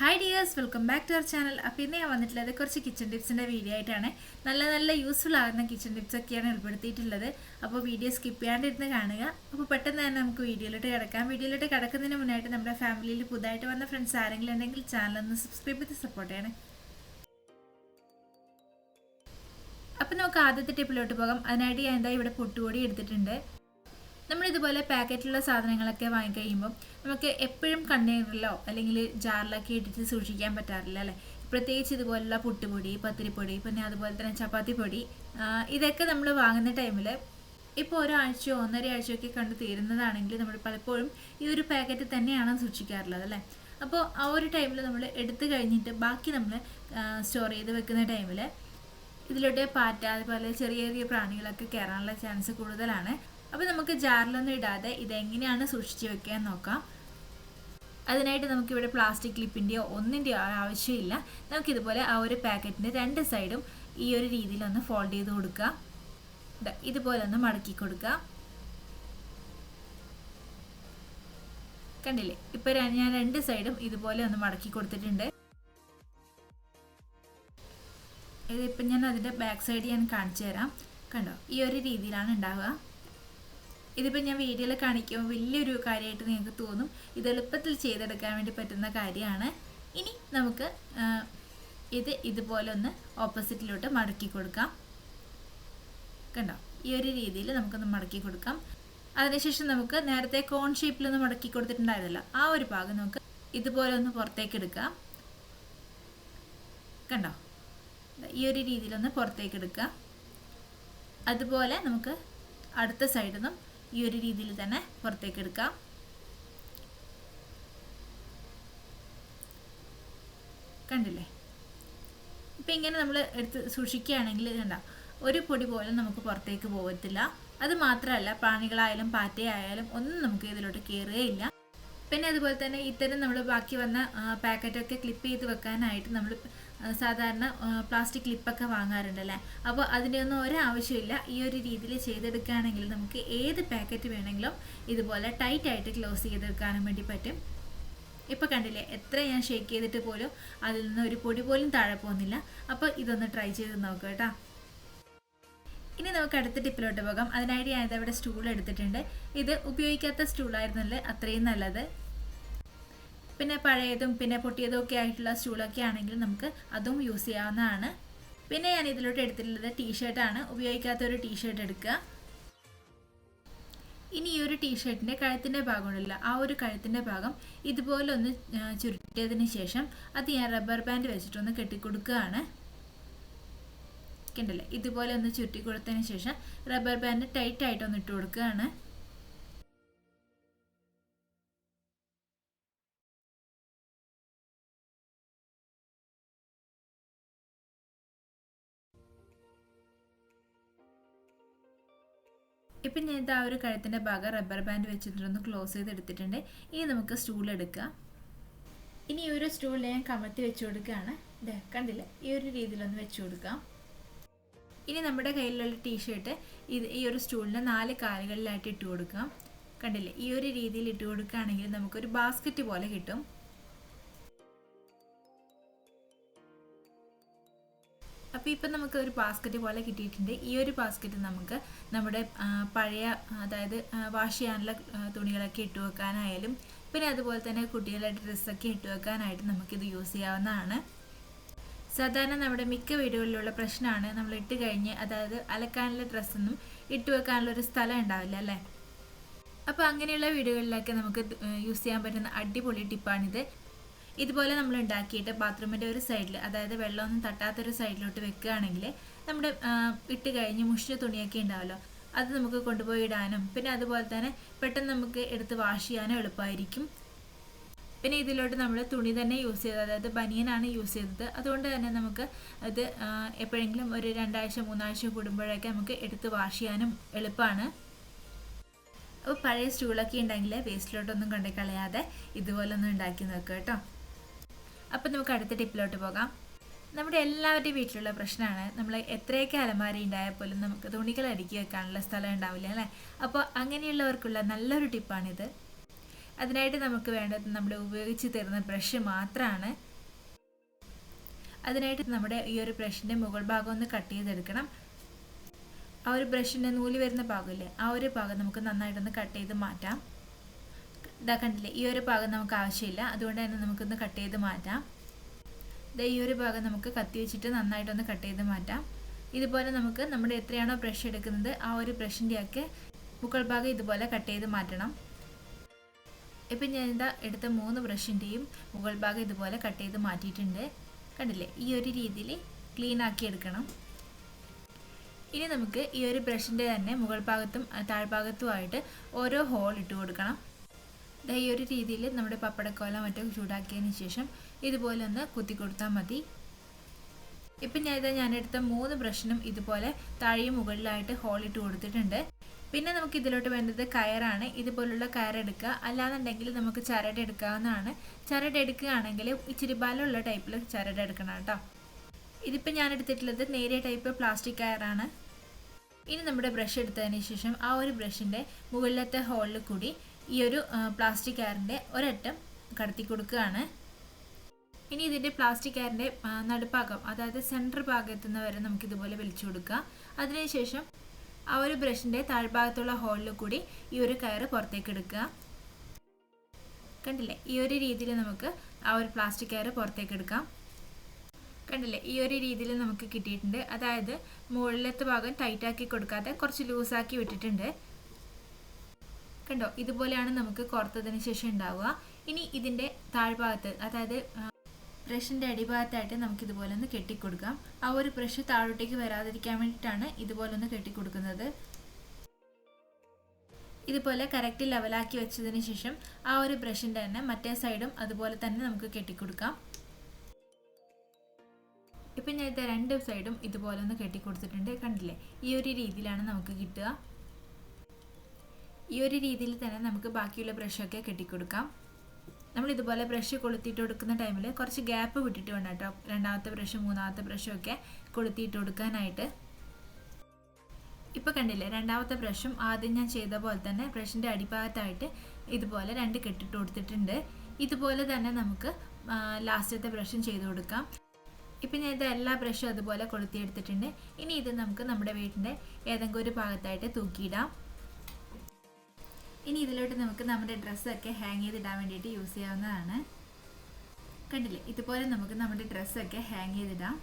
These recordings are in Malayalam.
Hi dears, welcome back to our channel. അപ്പോൾ ഇന്ന് ഞാൻ വന്നിട്ടുള്ളത് കുറച്ച് കിച്ചൺ ടിപ്സിൻ്റെ വീഡിയോ ആയിട്ടാണ്. നല്ല യൂസ്ഫുൾ ആകുന്ന കിച്ചൺ ടിപ്സ് ഒക്കെയാണ് ഉൾപ്പെടുത്തിയിട്ടുള്ളത്. അപ്പോൾ വീഡിയോ സ്കിപ്പ് ചെയ്യാണ്ടിരുന്ന് കാണുക. അപ്പോൾ പെട്ടെന്ന് തന്നെ നമുക്ക് വീഡിയോയിലോട്ട് കിടക്കാം. വീഡിയോയിലോട്ട് കിടക്കുന്നതിന് മുന്നായിട്ട് നമ്മുടെ ഫാമിലിയിൽ പുതുതായിട്ട് വന്ന ഫ്രണ്ട്സ് ആരെങ്കിലും ഉണ്ടെങ്കിൽ ചാനൽ ഒന്ന് സബ്സ്ക്രൈബ് ചെയ്ത് സപ്പോർട്ട് ചെയ്യണേ. അപ്പോൾ നമുക്ക് ആദ്യത്തെ ടിപ്പിലോട്ട് പോകാം. അതിനായിട്ട് ഞാൻ ഇവിടെ പൊട്ടുപൊടി എടുത്തിട്ടുണ്ട്. നമ്മളിതുപോലെ പാക്കറ്റിലുള്ള സാധനങ്ങളൊക്കെ വാങ്ങിക്കഴിയുമ്പോൾ നമുക്ക് എപ്പോഴും കണ്ടെയ്നറിലോ അല്ലെങ്കിൽ ജാറിലൊക്കെ ഇട്ടിട്ട് സൂക്ഷിക്കാൻ പറ്റാറില്ല അല്ലേ. പ്രത്യേകിച്ച് ഇതുപോലുള്ള പുട്ടുപൊടി, പത്തിരിപ്പൊടി, പിന്നെ അതുപോലെ തന്നെ ചപ്പാത്തി പൊടി, ഇതൊക്കെ നമ്മൾ വാങ്ങുന്ന ടൈമിൽ ഇപ്പോൾ ഒരാഴ്ചയോ ഒന്നര ഒക്കെ കണ്ടു തീരുന്നതാണെങ്കിൽ നമ്മൾ പലപ്പോഴും ഈ ഒരു പാക്കറ്റ് തന്നെയാണ് സൂക്ഷിക്കാറുള്ളത് അല്ലേ. അപ്പോൾ ആ ഒരു ടൈമിൽ നമ്മൾ എടുത്തു കഴിഞ്ഞിട്ട് ബാക്കി നമ്മൾ സ്റ്റോർ ചെയ്ത് വെക്കുന്ന ടൈമിൽ ഇതിലോട്ട് പാറ്റ അതുപോലെ ചെറിയ ചെറിയ പ്രാണികളൊക്കെ കയറാനുള്ള ചാൻസ് കൂടുതലാണ്. അപ്പോൾ നമുക്ക് ജാറിലൊന്നും ഇടാതെ ഇതെങ്ങനെയാണ് സൂക്ഷിച്ച് വെക്കാൻ നോക്കാം. അതിനായിട്ട് നമുക്കിവിടെ പ്ലാസ്റ്റിക് ക്ലിപ്പിൻ്റെയോ ഒന്നിൻ്റെയോ ആവശ്യമില്ല. നമുക്കിതുപോലെ ആ ഒരു പാക്കറ്റിൻ്റെ രണ്ട് സൈഡും ഈ ഒരു രീതിയിലൊന്ന് ഫോൾഡ് ചെയ്ത് കൊടുക്കുക. ഇതുപോലെ ഒന്ന് മടക്കി കൊടുക്കുക. കണ്ടില്ലേ, ഇപ്പോൾ ഞാൻ രണ്ട് സൈഡും ഇതുപോലെ ഒന്ന് മടക്കി കൊടുത്തിട്ടുണ്ട്. ഇതിപ്പോൾ ഞാൻ അതിൻ്റെ ബാക്ക് സൈഡ് ഞാൻ കാണിച്ചു തരാം. കണ്ടോ, ഈ ഒരു രീതിയിലാണ് ഉണ്ടാവുക. ഇതിപ്പോൾ ഞാൻ വീഡിയോയിൽ കാണിക്കുമ്പോൾ വലിയൊരു കാര്യമായിട്ട് നിങ്ങൾക്ക് തോന്നും. ഇത് എളുപ്പത്തിൽ ചെയ്തെടുക്കാൻ വേണ്ടി പറ്റുന്ന കാര്യമാണ്. ഇനി നമുക്ക് ഇത് ഇതുപോലെ ഒന്ന് ഓപ്പോസിറ്റിലോട്ട് മടക്കി കൊടുക്കാം. കണ്ടോ, ഈ ഒരു രീതിയിൽ നമുക്കൊന്ന് മടക്കി കൊടുക്കാം. അതിനുശേഷം നമുക്ക് നേരത്തെ കോൺ ഷേപ്പിലൊന്ന് മടക്കി കൊടുത്തിട്ടുണ്ടായിരുന്നല്ലോ, ആ ഒരു ഭാഗം നമുക്ക് ഇതുപോലെ ഒന്ന് പുറത്തേക്ക് എടുക്കാം. കണ്ടോ, ഈ ഒരു രീതിയിലൊന്ന് പുറത്തേക്ക് എടുക്കുക. അതുപോലെ നമുക്ക് അടുത്ത സൈഡിൽ നിന്നും ഈ ഒരു രീതിയിൽ തന്നെ പുറത്തേക്ക് എടുക്കാം. കണ്ടില്ലേ, ഇപ്പം ഇങ്ങനെ നമ്മൾ എടുത്ത് സൂക്ഷിക്കുകയാണെങ്കിൽ കണ്ട ഒരു പൊടി പോലും നമുക്ക് പുറത്തേക്ക് പോകത്തില്ല. അത് മാത്രമല്ല, പ്രാണികളായാലും പാറ്റയായാലും ഒന്നും നമുക്ക് ഇതിലോട്ട് കയറുകയില്ല. പിന്നെ അതുപോലെ തന്നെ ഇത്തരം നമ്മൾ ബാക്കി വന്ന പാക്കറ്റൊക്കെ ക്ലിപ്പ് ചെയ്ത് വെക്കാനായിട്ട് നമ്മൾ സാധാരണ പ്ലാസ്റ്റിക് ക്ലിപ്പൊക്കെ വാങ്ങാറുണ്ടല്ലേ. അപ്പോൾ അതിൻ്റെ ഒന്നും ഒരാവശ്യമില്ല. ഈ ഒരു രീതിയിൽ ചെയ്തെടുക്കുകയാണെങ്കിൽ നമുക്ക് ഏത് പാക്കറ്റ് വേണമെങ്കിലും ഇതുപോലെ ടൈറ്റായിട്ട് ക്ലോസ് ചെയ്തെടുക്കാനും വേണ്ടി പറ്റും. ഇപ്പോൾ കണ്ടില്ലേ, എത്ര ഞാൻ ഷേക്ക് ചെയ്തിട്ട് പോലും അതിൽ നിന്ന് ഒരു പൊടി പോലും താഴെ പോകുന്നില്ല. അപ്പോൾ ഇതൊന്ന് ട്രൈ ചെയ്ത് നോക്കുക കേട്ടോ. ഇനി നമുക്ക് അടുത്ത ടിപ്പിലോട്ട് പോകാം. അതിനായിട്ട് ഞാൻ ഇതവിടെ സ്റ്റൂൾ എടുത്തിട്ടുണ്ട്. ഇത് ഉപയോഗിക്കാത്ത സ്റ്റൂളായിരുന്നല്ലേ അത്രയും നല്ലത്. പിന്നെ പഴയതും പിന്നെ പൊട്ടിയതും ഒക്കെ ആയിട്ടുള്ള സ്റ്റൂളൊക്കെ ആണെങ്കിൽ നമുക്ക് അതും യൂസ് ചെയ്യാവുന്നതാണ്. പിന്നെ ഞാൻ ഇതിലോട്ട് എടുത്തിട്ടുള്ളത് ടീഷർട്ടാണ്. ഉപയോഗിക്കാത്തൊരു ടീഷർട്ട് എടുക്കുക. ഇനി ഈ ഒരു ടീഷർട്ടിൻ്റെ കഴുത്തിൻ്റെ ഭാഗം ഉണ്ടല്ലോ, ആ ഒരു കഴുത്തിൻ്റെ ഭാഗം ഇതുപോലെ ഒന്ന് ചുരുട്ടിയതിന് ശേഷം അത് ഞാൻ റബ്ബർ ബാൻഡ് വെച്ചിട്ടൊന്ന് കെട്ടിക്കൊടുക്കുകയാണ്. കണ്ടില്ലേ, ഇതുപോലെ ഒന്ന് ചുരുട്ടി കൊടുത്തതിന് ശേഷം റബ്ബർ ബാൻഡ് ടൈറ്റായിട്ടൊന്ന് ഇട്ട് കൊടുക്കുകയാണ്. ഇപ്പം ഞാൻ ഇത് ആ ഒരു കഴുത്തിൻ്റെ ഭാഗം റബ്ബർ ബാൻഡ് വെച്ചിട്ടൊന്ന് ക്ലോസ് ചെയ്തെടുത്തിട്ടുണ്ട്. ഇനി നമുക്ക് സ്റ്റൂൾ എടുക്കാം. ഇനി ഈ ഒരു സ്റ്റൂളിൽ ഞാൻ കമഴ്ത്തി വെച്ച് കൊടുക്കുകയാണ്. ഇതേ കണ്ടില്ലേ, ഈ ഒരു രീതിയിലൊന്ന് വെച്ച് കൊടുക്കാം. ഇനി നമ്മുടെ കയ്യിലുള്ള ടീഷർട്ട് ഈ ഒരു സ്റ്റൂളിൻ്റെ 4 കാലുകളിലായിട്ട് ഇട്ട് കൊടുക്കാം. കണ്ടില്ലേ, ഈ ഒരു രീതിയിൽ ഇട്ട് കൊടുക്കുകയാണെങ്കിൽ നമുക്കൊരു ബാസ്ക്കറ്റ് പോലെ കിട്ടും. അപ്പോൾ ഇപ്പം നമുക്ക് ഒരു ബാസ്ക്കറ്റ് പോലെ കിട്ടിയിട്ടുണ്ട്. ഈ ഒരു ബാസ്ക്കറ്റ് നമുക്ക് നമ്മുടെ പഴയ അതായത് വാഷ് ചെയ്യാനുള്ള തുണികളൊക്കെ ഇട്ട് വെക്കാനായാലും പിന്നെ അതുപോലെ തന്നെ കുട്ടികളുടെ ഡ്രസ്സൊക്കെ ഇട്ട് വെക്കാനായിട്ട് നമുക്കിത് യൂസ് ചെയ്യാവുന്നതാണ്. സാധാരണ നമ്മുടെ മിക്ക വീടുകളിലുള്ള പ്രശ്നമാണ് നമ്മൾ ഇട്ട് കഴിഞ്ഞ് അതായത് അലക്കാനുള്ള ഡ്രസ്സൊന്നും ഇട്ട് വെക്കാനുള്ള ഒരു സ്ഥലം ഉണ്ടാവില്ല അല്ലേ. അപ്പോൾ അങ്ങനെയുള്ള വീടുകളിലൊക്കെ നമുക്ക് യൂസ് ചെയ്യാൻ പറ്റുന്ന അടിപൊളി ടിപ്പാണിത്. ഇതുപോലെ നമ്മൾ ഉണ്ടാക്കിയിട്ട് ബാത്റൂമിൻ്റെ ഒരു സൈഡിൽ അതായത് വെള്ളമൊന്നും തട്ടാത്തൊരു സൈഡിലോട്ട് വെക്കുകയാണെങ്കിൽ നമ്മുടെ ഇട്ട് കഴിഞ്ഞ് മുഷിഞ്ഞ തുണിയൊക്കെ ഉണ്ടാവുമല്ലോ, അത് നമുക്ക് കൊണ്ടുപോയി ഇടാനും പിന്നെ അതുപോലെ തന്നെ പെട്ടെന്ന് നമുക്ക് എടുത്ത് വാഷ് ചെയ്യാനും എളുപ്പമായിരിക്കും. പിന്നെ ഇതിലോട്ട് നമ്മൾ തുണി തന്നെ യൂസ് ചെയ്തത്, അതായത് ബനിയനാണ് യൂസ് ചെയ്തത്. അതുകൊണ്ട് തന്നെ നമുക്ക് അത് എപ്പോഴെങ്കിലും ഒരു 2 ആഴ്ച 3 ആഴ്ച കൂടുമ്പോഴൊക്കെ നമുക്ക് എടുത്ത് വാഷ് ചെയ്യാനും എളുപ്പമാണ്. അപ്പോൾ പഴയ സ്റ്റൂളൊക്കെ ഉണ്ടെങ്കിൽ വേസ്റ്റിലോട്ടൊന്നും കൊണ്ടു കളയാതെ ഇതുപോലെ ഒന്ന് ഉണ്ടാക്കി നോക്കുക കേട്ടോ. അപ്പോൾ നമുക്ക് അടുത്ത ടിപ്പിലോട്ട് പോകാം. നമ്മുടെ എല്ലാവരുടെയും വീട്ടിലുള്ള പ്രശ്നമാണ്, നമ്മൾ എത്രയൊക്കെ അലമാരി ഉണ്ടായാൽ പോലും നമുക്ക് തുണികൾ അടുക്കി വെക്കാനുള്ള സ്ഥലം ഉണ്ടാവില്ല അല്ലേ. അപ്പോൾ അങ്ങനെയുള്ളവർക്കുള്ള നല്ലൊരു ടിപ്പാണിത്. അതിനായിട്ട് നമുക്ക് വേണ്ടത് നമ്മൾ ഉപയോഗിച്ച് തരുന്ന ബ്രഷ് മാത്രമാണ്. അതിനായിട്ട് നമ്മുടെ ഈ ഒരു ബ്രഷിൻ്റെ മുകൾ ഭാഗം ഒന്ന് കട്ട് ചെയ്തെടുക്കണം. ആ ഒരു ബ്രഷിൻ്റെ നൂല് വരുന്ന ഭാഗമില്ലേ, ആ ഒരു ഭാഗം നമുക്ക് നന്നായിട്ടൊന്ന് കട്ട് ചെയ്ത് മാറ്റാം. ഇതാ കണ്ടില്ലേ, ഈ ഒരു ഭാഗം നമുക്ക് ആവശ്യമില്ല, അതുകൊണ്ട് തന്നെ നമുക്കൊന്ന് കട്ട് ചെയ്ത് മാറ്റാം. ഈ ഒരു ഭാഗം നമുക്ക് കത്തി വെച്ചിട്ട് നന്നായിട്ടൊന്ന് കട്ട് ചെയ്ത് മാറ്റാം. ഇതുപോലെ നമുക്ക് നമ്മുടെ എത്രയാണോ ബ്രഷ് എടുക്കുന്നത് ആ ഒരു ബ്രഷിൻ്റെയൊക്കെ മുകൾ ഭാഗം ഇതുപോലെ കട്ട് ചെയ്ത് മാറ്റണം. ഇപ്പം ഞാൻ ഇതാ എടുത്ത 3 ബ്രഷിൻ്റെയും മുകൾ ഭാഗം ഇതുപോലെ കട്ട് ചെയ്ത് മാറ്റിയിട്ടുണ്ട്. കണ്ടില്ലേ, ഈ ഒരു രീതിയിൽ ക്ലീൻ ആക്കി എടുക്കണം. ഇനി നമുക്ക് ഈ ഒരു ബ്രഷിൻ്റെ തന്നെ മുകൾ ഭാഗത്തും താഴ്ഭാഗത്തുമായിട്ട് ഓരോ ഹോൾ ഇട്ട് കൊടുക്കണം. ഈ ഒരു രീതിയിൽ നമ്മുടെ പപ്പടക്കോല മറ്റോ ചൂടാക്കിയതിന് ശേഷം ഇതുപോലെ ഒന്ന് കുത്തി കൊടുത്താൽ മതി. ഇപ്പം ഞാനെടുത്ത 3 ബ്രഷിനും ഇതുപോലെ താഴെയും മുകളിലായിട്ട് ഹോൾ ഇട്ട് കൊടുത്തിട്ടുണ്ട്. പിന്നെ നമുക്ക് ഇതിലോട്ട് വേണ്ടത് കയറാണ്. ഇതുപോലുള്ള കയറെടുക്കുക, അല്ലാന്നുണ്ടെങ്കിൽ നമുക്ക് ചരട് എടുക്കാവുന്നതാണ്. ചരട് എടുക്കുകയാണെങ്കിൽ ഇച്ചിരി ബലമുള്ള ടൈപ്പിൽ ചരട് എടുക്കണം കേട്ടോ. ഇതിപ്പോൾ ഞാൻ എടുത്തിട്ടുള്ളത് നേരിയ ടൈപ്പ് പ്ലാസ്റ്റിക് കയറാണ്. ഇനി നമ്മുടെ ബ്രഷ് എടുത്തതിന് ശേഷം ആ ഒരു ബ്രഷിൻ്റെ മുകളിലത്തെ ഹോളിൽ കൂടി ഈ ഒരു പ്ലാസ്റ്റിക് കയറിൻ്റെ ഒരറ്റം കടത്തി കൊടുക്കുകയാണ്. ഇനി ഇതിൻ്റെ പ്ലാസ്റ്റിക് കയറിൻ്റെ നടുഭാഗം, അതായത് സെൻറ്റർ ഭാഗത്തുനിന്ന് വരെ നമുക്കിതുപോലെ വലിച്ചു കൊടുക്കുക. അതിനുശേഷം ആ ഒരു ബ്രഷിൻ്റെ താഴ്ഭാഗത്തുള്ള ഹോളിൽ കൂടി ഈ ഒരു കയറ് പുറത്തേക്ക് എടുക്കുക. കണ്ടില്ലേ, ഈ ഒരു രീതിയിൽ നമുക്ക് ആ ഒരു പ്ലാസ്റ്റിക് കയറ് പുറത്തേക്ക് എടുക്കാം. കണ്ടില്ലേ, ഈ ഒരു രീതിയിൽ നമുക്ക് കിട്ടിയിട്ടുണ്ട്. അതായത് മുകളിലത്തെ ഭാഗം ടൈറ്റാക്കി കൊടുക്കാതെ കുറച്ച് ലൂസാക്കി വിട്ടിട്ടുണ്ട്. കണ്ടോ, ഇതുപോലെയാണ് നമുക്ക് കോർത്തതിന് ശേഷം ഉണ്ടാവുക. ഇനി ഇതിൻ്റെ താഴ്ഭാഗത്ത്, അതായത് ബ്രഷിൻ്റെ അടിഭാഗത്തായിട്ട് നമുക്ക് ഇതുപോലെ ഒന്ന് കെട്ടിക്കൊടുക്കാം. ആ ഒരു ബ്രഷ് താഴോട്ടേക്ക് വരാതിരിക്കാൻ വേണ്ടിയിട്ടാണ് ഇതുപോലെ ഒന്ന് കെട്ടിക്കൊടുക്കുന്നത്. ഇതുപോലെ കറക്റ്റ് ലെവലാക്കി വെച്ചതിന് ശേഷം ആ ഒരു ബ്രഷിൻ്റെ തന്നെ മറ്റേ സൈഡും അതുപോലെ തന്നെ നമുക്ക് കെട്ടിക്കൊടുക്കാം. ഇപ്പം ഞാൻ ഇത് 2 സൈഡും ഇതുപോലെ ഒന്ന് കെട്ടിക്കൊടുത്തിട്ടുണ്ട്. കണ്ടില്ലേ, ഈ ഒരു രീതിയിലാണ് നമുക്ക് കിട്ടുക. ഈ ഒരു രീതിയിൽ തന്നെ നമുക്ക് ബാക്കിയുള്ള ബ്രഷൊക്കെ കെട്ടിക്കൊടുക്കാം. നമ്മൾ ഇതുപോലെ ബ്രഷ് കൊളുത്തിയിട്ട് കൊടുക്കുന്ന ടൈമിൽ കുറച്ച് ഗ്യാപ്പ് വിട്ടിട്ട് വേണം കേട്ടോ രണ്ടാമത്തെ ബ്രഷും മൂന്നാമത്തെ ബ്രഷും ഒക്കെ കൊളുത്തിയിട്ട് കൊടുക്കാനായിട്ട്. ഇപ്പോൾ കണ്ടില്ലേ, രണ്ടാമത്തെ ബ്രഷും ആദ്യം ഞാൻ ചെയ്ത പോലെ തന്നെ ബ്രഷിൻ്റെ അടിഭാഗത്തായിട്ട് ഇതുപോലെ 2 കെട്ടിട്ട് കൊടുത്തിട്ടുണ്ട്. ഇതുപോലെ തന്നെ നമുക്ക് ലാസ്റ്റത്തെ ബ്രഷും ചെയ്ത് കൊടുക്കാം. ഇപ്പം ഞാൻ ഇത് എല്ലാ ബ്രഷും അതുപോലെ കൊളുത്തിയെടുത്തിട്ടുണ്ട്. ഇനി ഇത് നമുക്ക് നമ്മുടെ വീടിൻ്റെ ഏതെങ്കിലും ഒരു ഭാഗത്തായിട്ട് തൂക്കിയിടാം. ഇനി ഇതിലോട്ട് നമുക്ക് നമ്മുടെ ഡ്രസ്സൊക്കെ ഹാങ് ചെയ്തിടാൻ വേണ്ടിയിട്ട് യൂസ് ചെയ്യാവുന്നതാണ്. കണ്ടില്ലേ, ഇതുപോലെ നമുക്ക് നമ്മുടെ ഡ്രസ്സൊക്കെ ഹാങ് ചെയ്തിടാം.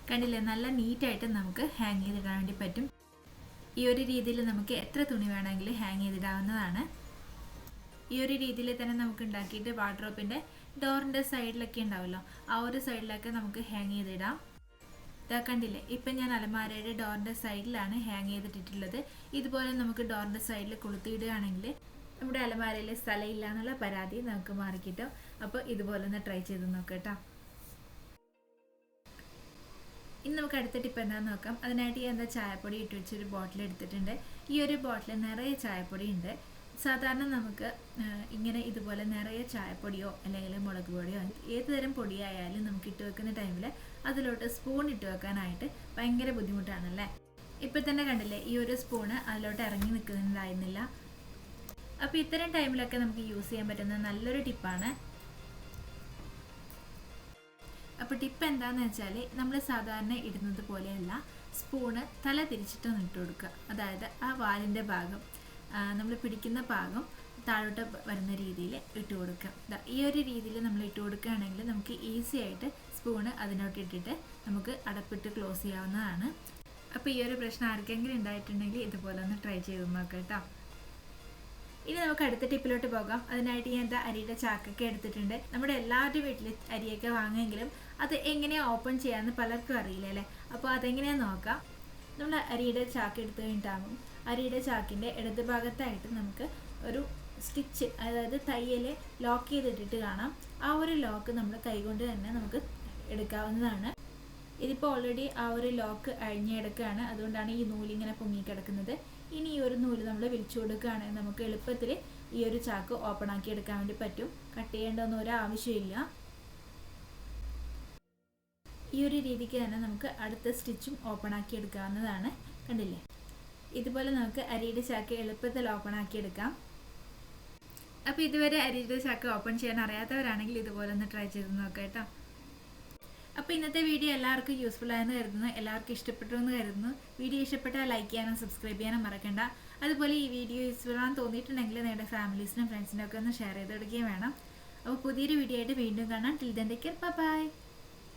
കണ്ടില്ലേ, നല്ല നീറ്റായിട്ട് നമുക്ക് ഹാങ് ചെയ്തിടാൻ വേണ്ടി പറ്റും. ഈ ഒരു രീതിയിൽ നമുക്ക് എത്ര തുണി വേണമെങ്കിലും ഹാങ് ചെയ്തിടാവുന്നതാണ്. ഈ ഒരു രീതിയിൽ തന്നെ നമുക്ക് ഉണ്ടാക്കിയിട്ട് വാർഡ്രോബിൻ്റെ ഡോറിൻ്റെ സൈഡിലൊക്കെ ഉണ്ടാവുമല്ലോ, ആ ഒരു സൈഡിലൊക്കെ നമുക്ക് ഹാങ് ചെയ്തിടാം. ഇതാ കണ്ടില്ലേ, ഇപ്പം ഞാൻ അലമാരയുടെ ഡോറിൻ്റെ സൈഡിലാണ് ഹാങ് ചെയ്തിട്ടുള്ളത്. ഇതുപോലെ നമുക്ക് ഡോറിൻ്റെ സൈഡിൽ കൊളുത്തിയിടുകയാണെങ്കിൽ നമ്മുടെ അലമാരയിൽ സ്ഥലമില്ല എന്നുള്ള പരാതി നമുക്ക് മാറിക്കിട്ടും. അപ്പോൾ ഇതുപോലെ ഒന്ന് ട്രൈ ചെയ്ത് നോക്കാം കേട്ടോ. ഇനി നമുക്ക് അടുത്ത ടിപ്പ് എന്താണെന്ന് നോക്കാം. അതിനായിട്ട് ഞാൻ ചായപ്പൊടി ഇട്ട് വെച്ചൊരു ബോട്ടിൽ എടുത്തിട്ടുണ്ട്. ഈ ഒരു ബോട്ടിൽ നിറയെ ചായപ്പൊടി ഉണ്ട്. സാധാരണ നമുക്ക് ഇങ്ങനെ ഇതുപോലെ നിറയെ ചായപ്പൊടിയോ അല്ലെങ്കിൽ മുളക് പൊടിയോ ഏത് തരം പൊടിയായാലും നമുക്ക് ഇട്ട് വെക്കുന്ന ടൈമിൽ അതിലോട്ട് സ്പൂൺ ഇട്ട് വെക്കാനായിട്ട് ഭയങ്കര ബുദ്ധിമുട്ടാണല്ലേ. ഇപ്പം തന്നെ കണ്ടില്ലേ, ഈ ഒരു സ്പൂണ് അതിലോട്ട് ഇറങ്ങി നിൽക്കുന്നുണ്ടായിരുന്നില്ല. അപ്പോൾ ഇത്തരം ടൈമിലൊക്കെ നമുക്ക് യൂസ് ചെയ്യാൻ പറ്റുന്ന നല്ലൊരു ടിപ്പാണ്. അപ്പോൾ ടിപ്പ് എന്താണെന്ന് വെച്ചാൽ, നമ്മൾ സാധാരണ ഇടുന്നത് പോലെയല്ല, സ്പൂണ് തല തിരിച്ചിട്ടൊന്ന് ഇട്ട് കൊടുക്കുക. അതായത് ആ വാലിൻ്റെ ഭാഗം, നമ്മൾ പിടിക്കുന്ന ഭാഗം താഴോട്ട് വരുന്ന രീതിയിൽ ഇട്ട് കൊടുക്കുക. ഈ ഒരു രീതിയിൽ നമ്മൾ ഇട്ട് കൊടുക്കുകയാണെങ്കിൽ നമുക്ക് ഈസി ആയിട്ട് സ്പൂണ് അതിനോട്ട് ഇട്ടിട്ട് നമുക്ക് അടപ്പിട്ട് ക്ലോസ് ചെയ്യാവുന്നതാണ്. അപ്പോൾ ഈ ഒരു പ്രശ്നം ആർക്കെങ്കിലും ഉണ്ടായിട്ടുണ്ടെങ്കിൽ ഇതുപോലെ ഒന്ന് ട്രൈ ചെയ്ത് നോക്കാം കേട്ടോ. ഇനി നമുക്ക് അടുത്ത ടിപ്പിലോട്ട് പോകാം. അതിനായിട്ട് ഞാൻ അരിയുടെ ചാക്കൊക്കെ എടുത്തിട്ടുണ്ട്. നമ്മുടെ എല്ലാവരുടെ വീട്ടിൽ അരിയൊക്കെ വാങ്ങുമെങ്കിലും അത് എങ്ങനെയാണ് ഓപ്പൺ ചെയ്യാമെന്ന് പലർക്കും അറിയില്ല അല്ലേ. അപ്പോൾ അതെങ്ങനെയാണെന്ന് നോക്കാം. നമ്മൾ അരിയുടെ ചാക്ക് എടുത്തു കഴിഞ്ഞിട്ടാകും അരിയുടെ ചാക്കിൻ്റെ ഇടത് ഭാഗത്തായിട്ട് നമുക്ക് ഒരു സ്റ്റിച്ച്, അതായത് തയ്യൽ ലോക്ക് ചെയ്തിട്ടിട്ട് കാണാം. ആ ഒരു ലോക്ക് നമ്മൾ കൈകൊണ്ട് തന്നെ നമുക്ക് എടുക്കാവുന്നതാണ്. ഇതിപ്പോൾ ഓൾറെഡി ആ ഒരു ലോക്ക് അഴിഞ്ഞെടുക്കുകയാണ്, അതുകൊണ്ടാണ് ഈ നൂലിങ്ങനെ പൊങ്ങിക്കിടക്കുന്നത്. ഇനി ഈ ഒരു നൂല് നമ്മൾ വിളിച്ചു കൊടുക്കുകയാണെങ്കിൽ നമുക്ക് എളുപ്പത്തിൽ ഈ ഒരു ചാക്ക് ഓപ്പൺ ആക്കി എടുക്കാൻ വേണ്ടി പറ്റും. കട്ട് ചെയ്യേണ്ടതൊന്നും ഒരു ആവശ്യമില്ല. ഈ ഒരു രീതിക്ക് തന്നെ നമുക്ക് അടുത്ത സ്റ്റിച്ചും ഓപ്പൺ ആക്കി എടുക്കാവുന്നതാണ്. കണ്ടില്ലേ, ഇതുപോലെ നമുക്ക് അരിയുടെ ചാക്ക് എളുപ്പത്തിൽ ഓപ്പൺ ആക്കി എടുക്കാം. അപ്പോൾ ഇതുവരെ അരിയുടെ ചക്ക ഓപ്പൺ ചെയ്യാൻ അറിയാത്തവരാണെങ്കിൽ ഇതുപോലെ ഒന്ന് ട്രൈ ചെയ്ത് നോക്കാം കേട്ടോ. അപ്പോൾ ഇന്നത്തെ വീഡിയോ എല്ലാവർക്കും യൂസ്ഫുൾ ആയെന്ന് കരുതുന്നു, എല്ലാവർക്കും ഇഷ്ടപ്പെട്ടു എന്ന് കരുതുന്നു. വീഡിയോ ഇഷ്ടപ്പെട്ടാൽ ലൈക്ക് ചെയ്യാനും സബ്സ്ക്രൈബ് ചെയ്യാനും മറക്കണ്ട. അതുപോലെ ഈ വീഡിയോ യൂസ്ഫുൾ ആണെന്ന് തോന്നിയിട്ടുണ്ടെങ്കിൽ നിങ്ങളുടെ ഫാമിലീസിനും ഫ്രണ്ട്സിനും ഒക്കെ ഒന്ന് ഷെയർ ചെയ്ത് കൊടുക്കുകയും വേണം. അപ്പോൾ പുതിയൊരു വീഡിയോ ആയിട്ട് വീണ്ടും കാണാം. Till then take care, by.